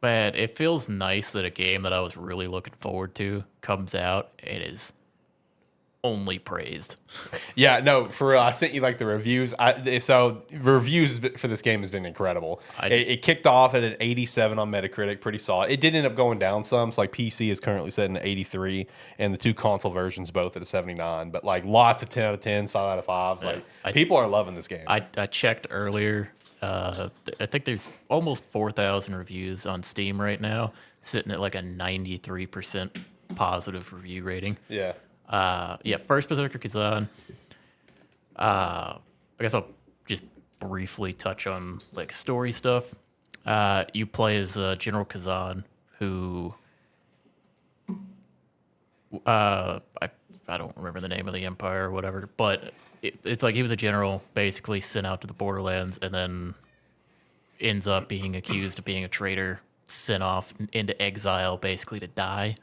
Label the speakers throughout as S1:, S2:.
S1: Man, it feels nice that a game that I was really looking forward to comes out and is only praised.
S2: Yeah, no, for real. I sent you like the reviews. So reviews for this game has been incredible.
S1: I
S2: It kicked off at an 87 on Metacritic, pretty solid. It did end up going down some. So like PC is currently set in 83, and the two console versions both at a 79. But like lots of 10 out of 10s, 5 out of 5s.
S1: yeah,
S2: Like people are loving this game.
S1: I checked earlier. I think there's almost 4,000 reviews on Steam right now, sitting at like a 93% positive review rating.
S2: Yeah.
S1: Yeah, first Berserker Khazan. I guess I'll just briefly touch on like story stuff. You play as General Khazan, who I don't remember the name of the empire or whatever, but it's like he was a general basically sent out to the borderlands and then ends up being accused of being a traitor, sent off into exile basically to die.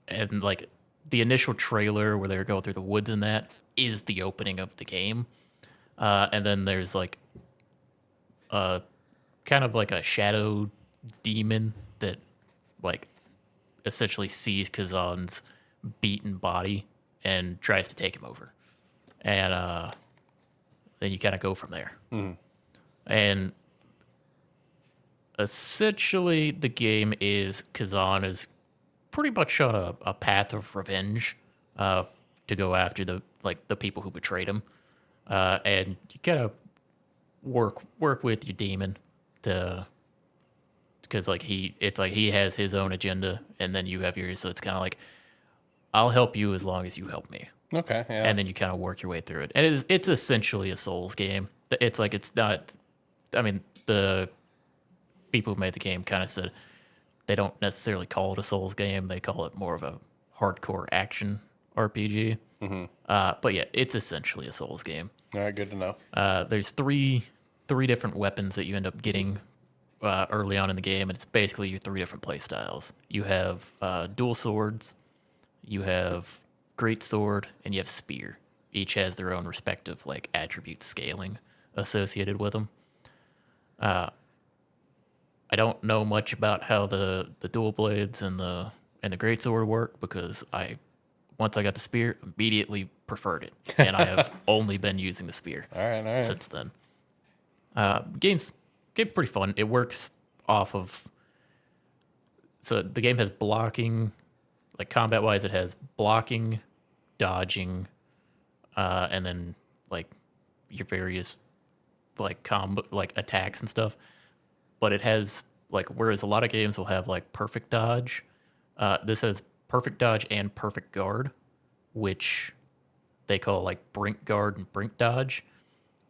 S1: And like the initial trailer where they're going through the woods and that is the opening of the game. And then there's like a kind of like a shadow demon that like essentially sees Kazan's beaten body and tries to take him over. And then you kind of go from there. And essentially the game is Kazan is pretty much on a path of revenge to go after the people who betrayed him. And you kind of work with your demon to because like he has his own agenda and then you have yours, so it's kind of like I'll help you as long as you help me.
S2: Okay. Yeah.
S1: And then you kind of work your way through it. And it's essentially a Souls game. It's like it's not. I mean, the people who made the game kind of said they don't necessarily call it a Souls game. They call it more of a hardcore action RPG. But yeah, it's essentially a Souls game.
S2: All right. Good to know.
S1: There's three different weapons that you end up getting early on in the game, and it's basically your three different play styles. You have dual swords, you have great sword, and you have spear. Each has their own respective like attribute scaling associated with them. I don't know much about how the dual blades and the great sword work because once I got the spear, immediately preferred it, and I have only been using the spear
S2: All right.
S1: since then. Game's pretty fun. It works off of so the game has blocking, like combat wise, it has blocking, dodging, and then like your various like combo like attacks and stuff. But it has like whereas a lot of games will have like perfect dodge, this has perfect dodge and perfect guard, which they call like brink guard and brink dodge.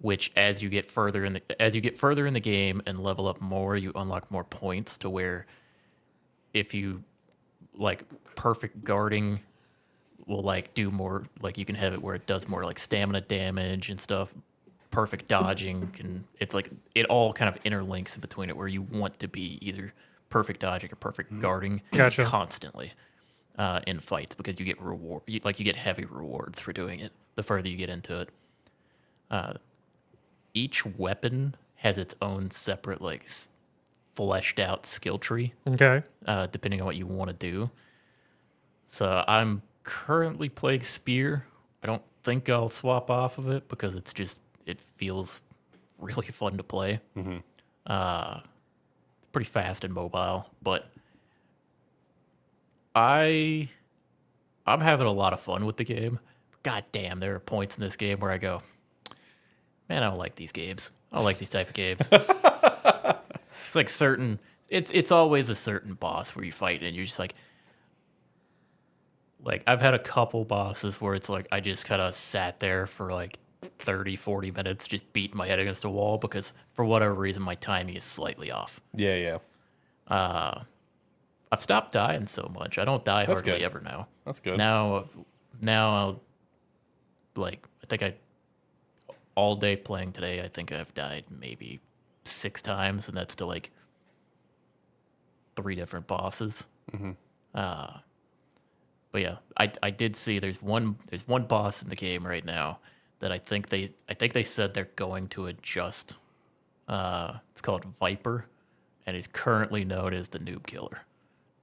S1: Which as you get further in the game and level up more, you unlock more points to where if you like perfect guarding will like do more like you can have it where it does more like stamina damage and stuff. Perfect dodging can it's like it all kind of interlinks in between it where you want to be either perfect dodging or perfect guarding
S3: Gotcha.
S1: constantly in fights because you get heavy rewards for doing it the further you get into it. Each weapon has its own separate like fleshed out skill tree
S3: Okay.
S1: depending on what you want to do. So I'm currently playing spear. I don't think I'll swap off of it because it feels really fun to play. Pretty fast and mobile, but I'm having a lot of fun with the game. God damn, there are points in this game where I go, man, I don't like these games. I don't like these type of games. It's like it's always a certain boss where you fight and you're just like I've had a couple bosses where it's like I just kind of sat there for like 30, 40 minutes just beating my head against a wall because for whatever reason my timing is slightly off.
S2: Yeah.
S1: I've stopped dying so much. I don't die hardly
S2: good.
S1: ever now.
S2: That's good.
S1: Now I'll like I think I all day playing today, I think I've died maybe 6 times, and that's to like 3 different bosses. But yeah, I did see there's one boss in the game right now that I think they said they're going to adjust. It's called Viper, and is currently known as the Noob Killer.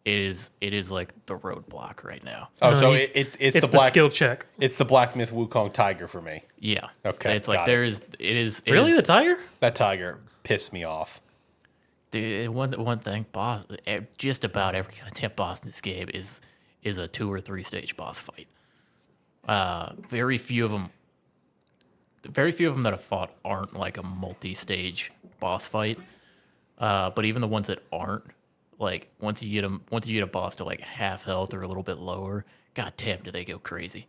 S1: It is like the roadblock right now.
S2: Oh,
S3: No,
S2: so
S3: he's-
S2: it's
S3: It's
S2: the
S3: the
S2: black
S3: skill check.
S2: It's the Black Myth Wukong tiger for me.
S1: Yeah.
S2: Okay,
S1: It's like
S2: got it.
S1: there is it is it
S3: Really,
S1: is-
S3: the tiger?
S2: That tiger pissed me off.
S1: Dude, one thing, boss. Just about every goddamn boss in this game is a 2 or 3 stage boss fight. Very few of them that I've fought aren't like a multi-stage boss fight. But even the ones that aren't, like once you get a boss to like half health or a little bit lower, god damn, do they go crazy?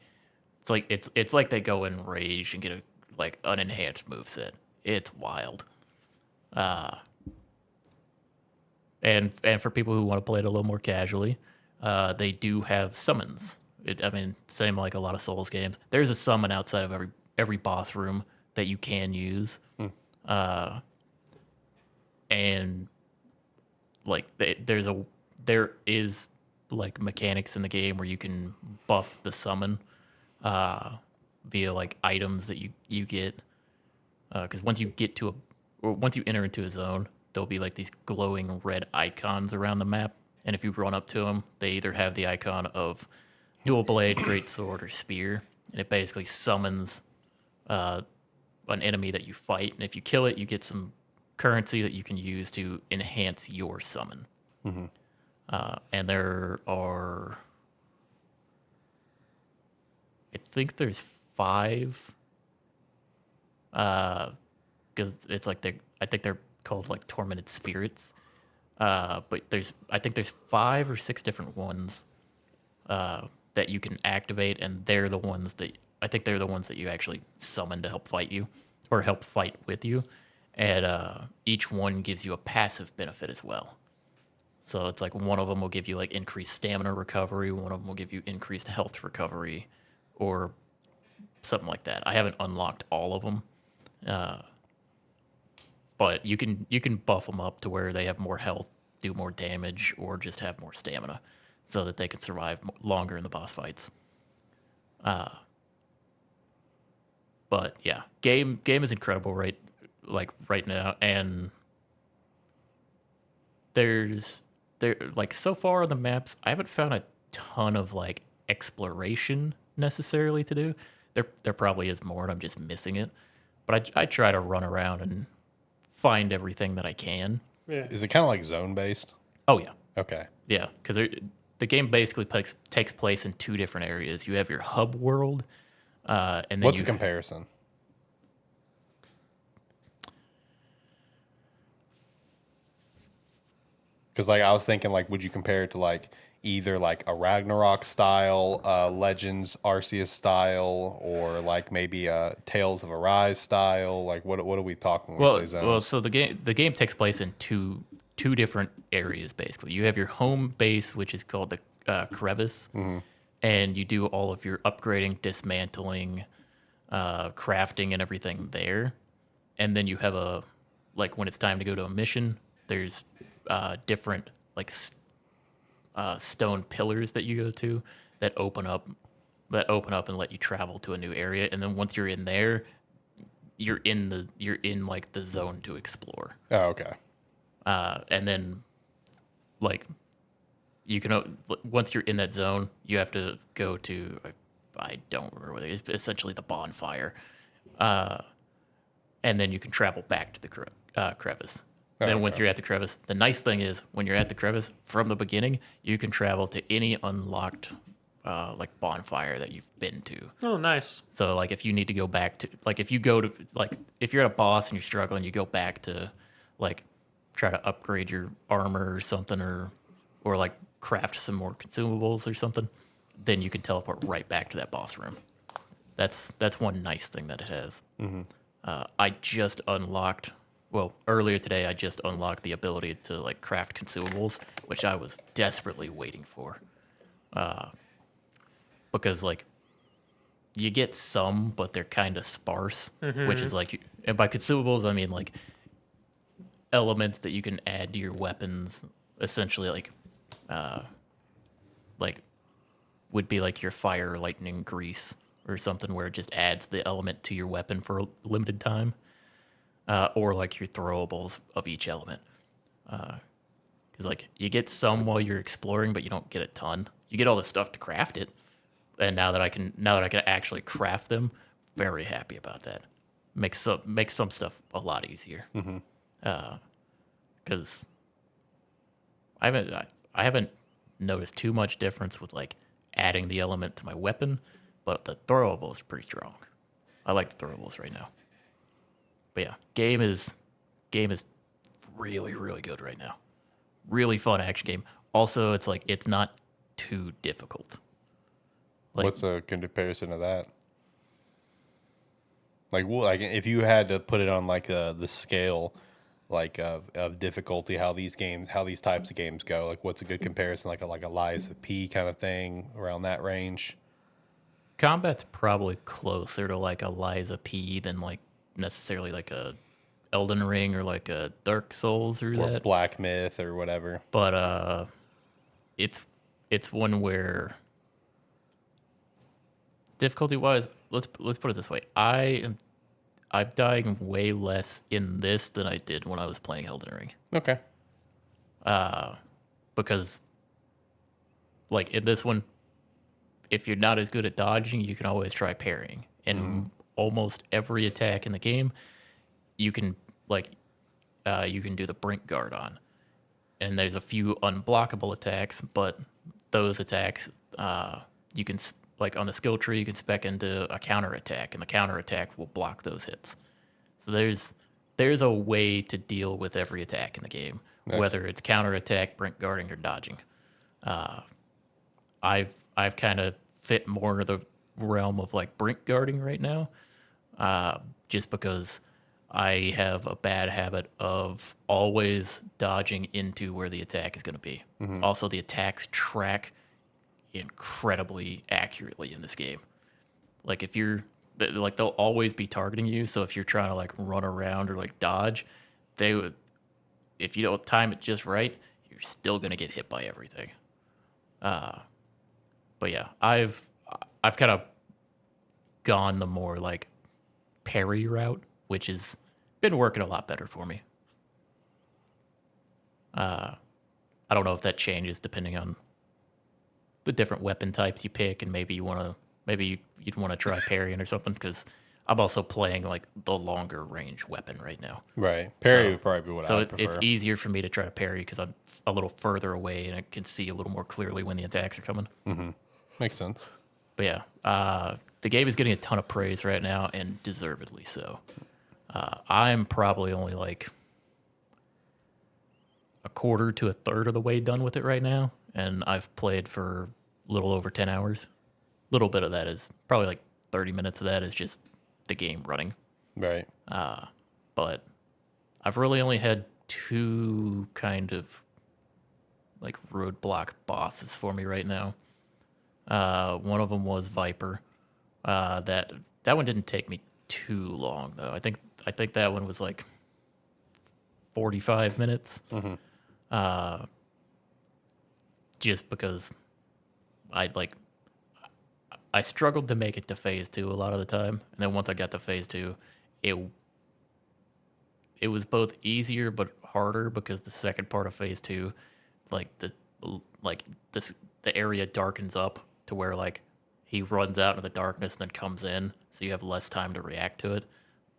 S1: It's like they go in rage and get a like an enhanced moveset. It's wild. And for people who want to play it a little more casually, they do have summons. Same like a lot of Souls games. There's a summon outside of every boss room that you can use, and like there is like mechanics in the game where you can buff the summon via like items that you get. Because once you enter into a zone, there'll be like these glowing red icons around the map, and if you run up to them, they either have the icon of dual blade, great sword, or spear, and it basically summons an enemy that you fight, and if you kill it, you get some currency that you can use to enhance your summon. And there are, I think there's 5. Because it's like I think they're called like tormented spirits. But I think there's 5 or 6 different ones that you can activate, and they're the ones that you actually summon to help fight you or help fight with you. And each one gives you a passive benefit as well. So it's like one of them will give you like increased stamina recovery, one of them will give you increased health recovery, or something like that. I haven't unlocked all of them. But you can buff them up to where they have more health, do more damage, or just have more stamina, so that they can survive longer in the boss fights. But yeah, game is incredible right now, and so far on the maps, I haven't found a ton of like exploration necessarily to do. There probably is more, and I'm just missing it. But I try to run around and find everything that I can.
S3: Yeah.
S2: Is it kind of like zone based?
S1: Oh yeah,
S2: Okay.
S1: yeah, because the game basically takes place in 2 different areas. You have your hub world, and then
S2: What's the comparison? Because like I was thinking, like, would you compare it to like either like a Ragnarok style, Legends Arceus style, or like maybe a Tales of Arise style? Like, what are we talking when we say zones?
S1: Well, so the game takes place in two different areas basically. You have your home base, which is called the crevice, and you do all of your upgrading, dismantling, crafting, and everything there. And then you have when it's time to go to a mission, there's different like stone pillars that you go to that open up and let you travel to a new area. And then once you're in there, you're in like the zone to explore.
S2: Oh, okay.
S1: And then like you can once you're in that zone, you have to go to I don't remember what it is, but essentially the bonfire. And then you can travel back to the crevice.
S2: Oh,
S1: Then once
S2: okay.
S1: you're at the crevice, the nice thing is when you're at the crevice from the beginning, you can travel to any unlocked like bonfire that you've been to.
S3: Oh, nice.
S1: So like if you need to go back to like if you're at a boss and you're struggling, you go back to like try to upgrade your armor or something or like craft some more consumables or something, then you can teleport right back to that boss room. That's one nice thing that it has. I just unlocked. Well, earlier today, I just unlocked the ability to like craft consumables, which I was desperately waiting for. Because like you get some, but they're kind of sparse, which is like, and by consumables, I mean like elements that you can add to your weapons, essentially like would be like your fire, lightning, grease, or something where it just adds the element to your weapon for a limited time. Or like your throwables of each element. Because like you get some while you're exploring, but you don't get a ton. You get all the stuff to craft it, and now that I can actually craft them, very happy about that. Makes some stuff a lot easier. Because I haven't noticed too much difference with like adding the element to my weapon, but the throwables are pretty strong. I like the throwables right now. But yeah, game is really, really good right now. Really fun action game. Also, it's like it's not too difficult. Like,
S2: What's a good comparison of that? Like if you had to put it on like the scale, like of difficulty, how these types of games go, like what's a good comparison, like a Lies of P kind of thing around that range?
S1: combat's probably closer to like a Liza P than like necessarily like a Elden Ring or like a Dark Souls or
S2: Or
S1: that.
S2: Black Myth or whatever.
S1: But it's one where difficulty wise, let's put it this way. I'm dying way less in this than I did when I was playing Elden Ring.
S2: Okay.
S1: Because like in this one, if you're not as good at dodging, you can always try parrying. And almost every attack in the game, you can you can do the brink guard on. And there's a few unblockable attacks, but those attacks you can like on the skill tree you can spec into a counter attack, and the counter attack will block those hits. So there's a way to deal with every attack in the game,
S2: Nice.
S1: whether it's counter attack, brink guarding, or dodging. I've kind of fit more into the realm of like brink guarding right now, just because I have a bad habit of always dodging into where the attack is going to be. Also, the attacks track incredibly accurately in this game. Like if you're like they'll always be targeting you. So if you're trying to like run around or like dodge, if you don't time it just right, you're still going to get hit by everything. But yeah, I've kind of gone the more like parry route, which has been working a lot better for me. I don't know if that changes depending on the different weapon types you pick, and maybe you'd want to try parrying or something, because I'm also playing like the longer range weapon right now.
S2: Right. Parry
S1: So-
S2: would probably be what I
S1: So
S2: would prefer.
S1: it's easier for me to try to parry because I'm a little further away and I can see a little more clearly when the attacks are coming.
S2: Makes sense.
S1: But yeah, the game is getting a ton of praise right now, and deservedly so. I'm probably only like a quarter to a third of the way done with it right now, and I've played for a little over 10 hours. A little bit of that is probably like 30 minutes of that is just the game running.
S2: Right.
S1: But I've really only had two kind of like roadblock bosses for me right now. One of them was Viper. That one didn't take me too long though. I think that one was like 45 minutes. Just because I struggled to make it to phase 2 a lot of the time, and then once I got to phase 2, it was both easier but harder, because the second part of phase 2, the area darkens up to where like he runs out into the darkness and then comes in, so you have less time to react to it.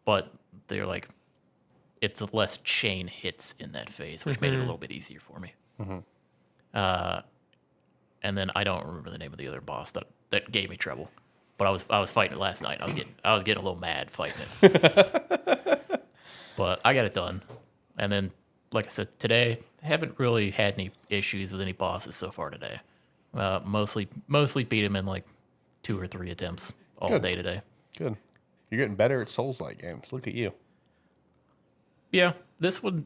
S1: But they're like, it's less chain hits in that phase, which made it a little bit easier for me. And then I don't remember the name of the other boss that gave me trouble, but I was fighting it last night. And I was getting a little mad fighting it, but I got it done. And then, like I said, today I haven't really had any issues with any bosses so far today. Mostly beat him in like 2 or 3 attempts all
S2: Good.
S1: day today.
S2: Good. You're getting better at Souls-like games. Look at you.
S1: Yeah, this one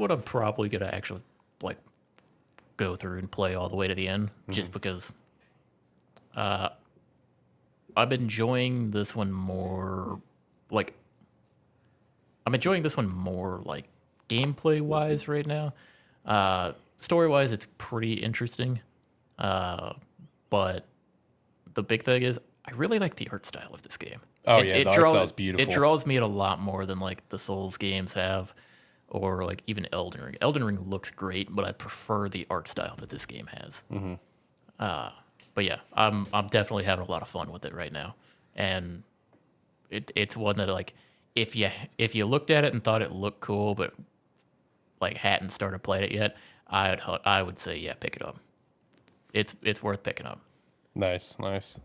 S1: I'm probably gonna actually like go through and play all the way to the end, just because I'm enjoying this one more. Like, I'm enjoying this one more like gameplay wise right now. Story wise, it's pretty interesting, but the big thing is I really like the art style of this game.
S2: Oh, yeah, the art style's beautiful.
S1: It draws me in a lot more than like the Souls games have. or like even Elden Ring. Elden Ring looks great, but I prefer the art style that this game has. But yeah, I'm definitely having a lot of fun with it right now, and it's one that like if you looked at it and thought it looked cool, but like hadn't started playing it yet, I would say yeah, pick it up. It's worth picking up.
S2: Nice, nice.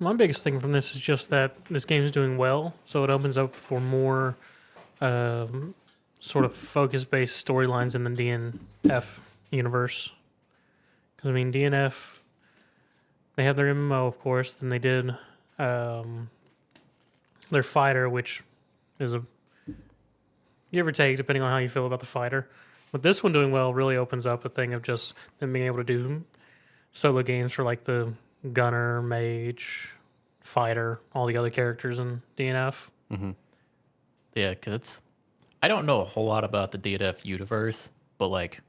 S3: My biggest thing from this is just that this game is doing well, so it opens up for more sort of focus-based storylines in the DNF universe. Because I mean, DNF, they have their MMO, of course. Then they did their fighter, which is a give or take, depending on how you feel about the fighter. But this one doing well really opens up a thing of just them being able to do solo games for like the gunner, mage, fighter, all the other characters in DNF.
S1: Yeah, because I don't know a whole lot about the DNF universe, but like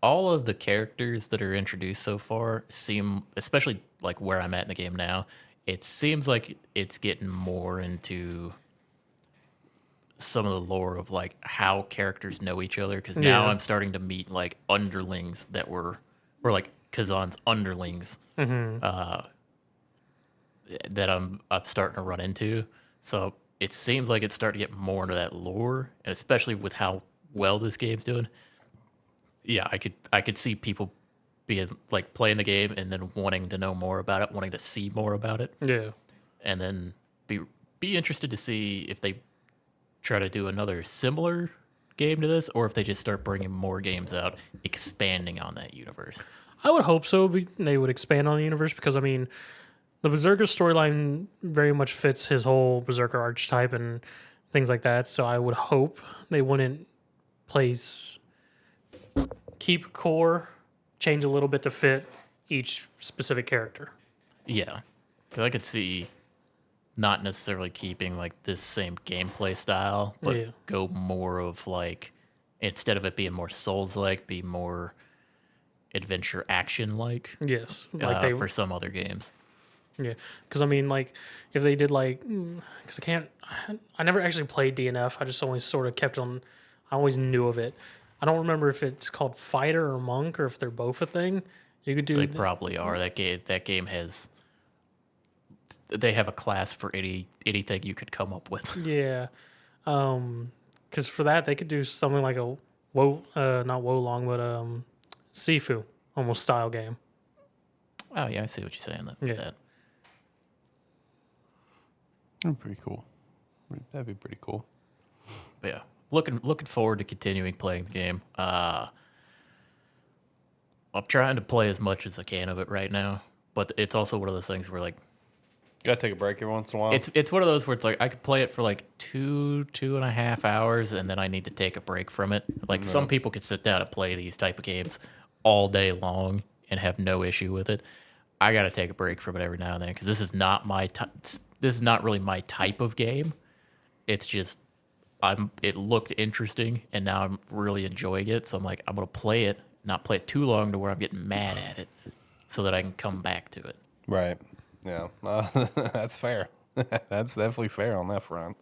S1: all of the characters that are introduced so far seem, especially like where I'm at in the game now, it seems like it's getting more into some of the lore of like how characters know each other. Because now
S3: Yeah.
S1: I'm starting to meet like underlings that were like Khazan's underlings that I'm starting to run into. So it seems like it's starting to get more into that lore, and especially with how well this game's doing. Yeah, I could see people being like playing the game and then wanting to know more about it, wanting to see more about it,
S3: Yeah.
S1: and then be interested to see if they try to do another similar game to this, or if they just start bringing more games out, expanding on that universe.
S3: I would hope so. They would expand on the universe because, I mean, the Berserker storyline very much fits his whole Berserker archetype and things like that. So I would hope they wouldn't keep core, change a little bit to fit each specific character.
S1: Yeah, because I could see not necessarily keeping like this same gameplay style, but
S3: Yeah.
S1: go more of like, instead of it being more Souls-like, be more adventure action-like
S3: Yes. Like they
S1: for some other games.
S3: Yeah, because I mean, like, if they did like, because I never actually played DNF. I just always sort of kept on. I always knew of it. I don't remember if it's called fighter or monk or if they're both a thing. You could do.
S1: They probably are. That game has. They have a class for anything you could come up with.
S3: Yeah, because for that they could do something like a not Wolong, but Sifu almost style game.
S1: Oh yeah, I see what you're saying.
S3: Yeah.
S1: That.
S2: Pretty cool. That'd be pretty cool.
S1: But yeah, looking forward to continuing playing the game. I'm trying to play as much as I can of it right now, but it's also one of those things where like
S2: Gotta take a break every once in a while.
S1: it's one of those where it's like I could play it for like 2.5 hours, and then I need to take a break from it. Like some people could sit down and play these type of games all day long and have no issue with it. I got to take a break from it every now and then because this is not this is not really my type of game. It's just it looked interesting, and now I'm really enjoying it. So I'm like, I'm gonna play it, not play it too long to where I'm getting mad at it, so that I can come back to it.
S2: Right. Yeah. That's fair. That's definitely fair on that front.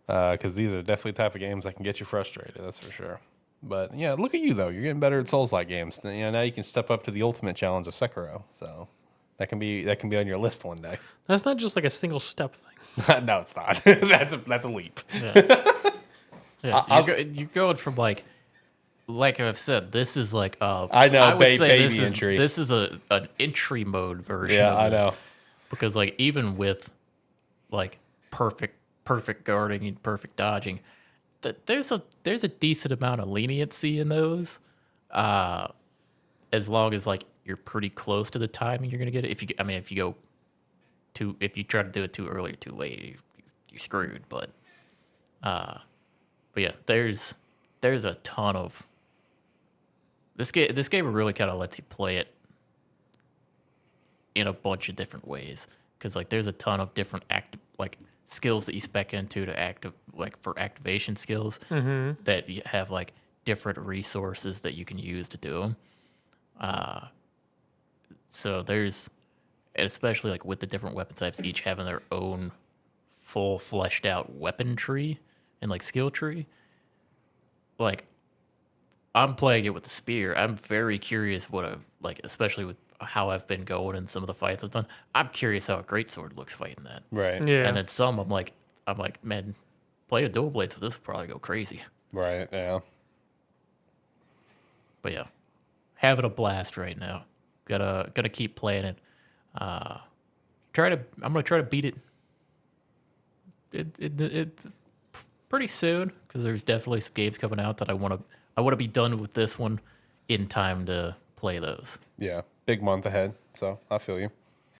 S2: Because these are definitely the type of games that can get you frustrated. That's for sure. But yeah, look at you though. You're getting better at Souls-like games. You know, now you can step up to the ultimate challenge of Sekiro. So that can be on your list one day.
S3: That's not just like a single step thing.
S2: No, it's not. That's a leap.
S1: Yeah, you're going from like I've said, this is like
S2: I know,
S1: I would say
S2: baby entry.
S1: This is an entry mode version.
S2: Yeah,
S1: of
S2: I
S1: this.
S2: know.
S1: Because like even with like perfect guarding and perfect dodging, there's a decent amount of leniency in those. As long as like you're pretty close to the timing you're gonna get it. If you try to do it too early or too late, you're screwed. But yeah, there's a ton of this game. This game really kind of lets you play it in a bunch of different ways because like there's a ton of different skills that you spec into to for activation skills that you have like different resources that you can use to do them. So there's, and especially like with the different weapon types, each having their own full fleshed out weapon tree and like skill tree, like I'm playing it with the spear. I'm very curious what a like, especially with how I've been going and some of the fights I've done. I'm curious how a greatsword looks fighting that.
S2: Right.
S3: Yeah.
S1: And then some, I'm like, man, play a dual blades with this will probably go crazy.
S2: Right. Yeah.
S1: But yeah, having a blast right now. Gotta keep playing it. I'm gonna try to beat it. It pretty soon because there's definitely some games coming out that I wanna be done with this one in time to play those.
S2: Yeah. Big month ahead. So I feel you.